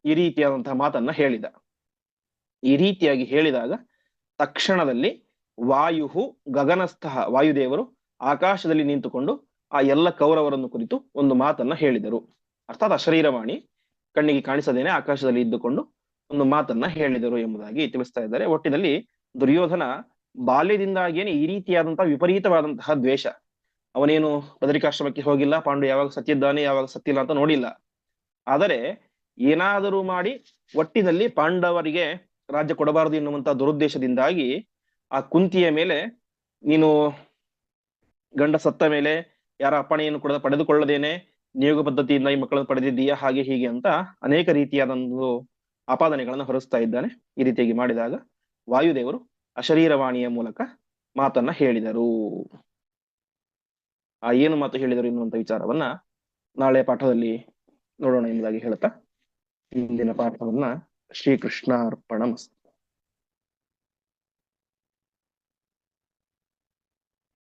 ಈ ರೀತಿಯಾದಂತಹ ಮಾತನ್ನ ಹೇಳಿದ. ಈ ರೀತಿಯಾಗಿ ಹೇಳಿದಾಗ ತಕ್ಷಣದಲ್ಲಿ ವಾಯು ಗಗನಸ್ಥಃ, ವಾಯುದೇವರು ಆಕಾಶದಲ್ಲಿ ನಿಂತುಕೊಂಡು ಆ ಎಲ್ಲ ಕೌರವರನ್ನು ಕುರಿತು ಒಂದು ಮಾತನ್ನ ಹೇಳಿದರು. ಅರ್ಥಾತ್ ಅಶರೀರವಾಣಿ ಕಣ್ಣಿಗೆ ಕಾಣಿಸದೇನೆ ಆಕಾಶದಲ್ಲಿ ಇದ್ದುಕೊಂಡು ಒಂದು ಮಾತನ್ನ ಹೇಳಿದರು ಎಂಬುದಾಗಿ ತಿಳಿಸ್ತಾ ಇದ್ದಾರೆ. ಒಟ್ಟಿನಲ್ಲಿ ದುರ್ಯೋಧನ ಬಾಲ್ಯದಿಂದಾಗಿಯೇ ಈ ರೀತಿಯಾದಂತಹ ವಿಪರೀತವಾದಂತಹ ದ್ವೇಷ. ಅವನೇನು ಬದರಿಕಾಶ್ರಮಕ್ಕೆ ಹೋಗಿಲ್ಲ, ಪಾಂಡು ಯಾವಾಗ ಸತ್ತಿದ್ದಾನೆ ಯಾವಾಗ ಸತ್ತಿಲ್ಲ ಅಂತ ನೋಡಿಲ್ಲ. ಆದರೆ ಏನಾದರೂ ಮಾಡಿ ಒಟ್ಟಿನಲ್ಲಿ ಪಾಂಡವರಿಗೆ ರಾಜ್ಯ ಕೊಡಬಾರದು ಎನ್ನುವಂತಹ ದುರುದ್ದೇಶದಿಂದಾಗಿ ಆ ಕುಂತಿಯ ಮೇಲೆ, ನೀನು ಗಂಡ ಸತ್ತ ಮೇಲೆ ಯಾರ ಅಪ್ಪಣೆಯನ್ನು ಕೂಡ ಪಡೆದುಕೊಳ್ಳದೇನೆ ನಿಯೋಗ ಪದ್ಧತಿಯಿಂದ ಈ ಮಕ್ಕಳನ್ನು ಪಡೆದಿದ್ದೀಯಾ, ಹಾಗೆ ಹೀಗೆ ಅಂತ ಅನೇಕ ರೀತಿಯಾದ ಒಂದು ಆಪಾದನೆಗಳನ್ನು ಹೊರಿಸ್ತಾ ಇದ್ದಾನೆ. ಈ ರೀತಿಯಾಗಿ ಮಾಡಿದಾಗ ವಾಯುದೇವರು ಅಶರೀರವಾಣಿಯ ಮೂಲಕ ಮಾತನ್ನ ಹೇಳಿದರು. ಆ ಏನು ಮಾತು ಹೇಳಿದರು ಎನ್ನುವಂತ ವಿಚಾರವನ್ನ ನಾಳೆ ಪಾಠದಲ್ಲಿ ನೋಡೋಣ ಎಂಬುದಾಗಿ ಹೇಳ್ತಾ ಇಂದಿನ ಪಾಠವನ್ನ ಶ್ರೀಕೃಷ್ಣ ಅರ್ಪಣಮಸ್ತು.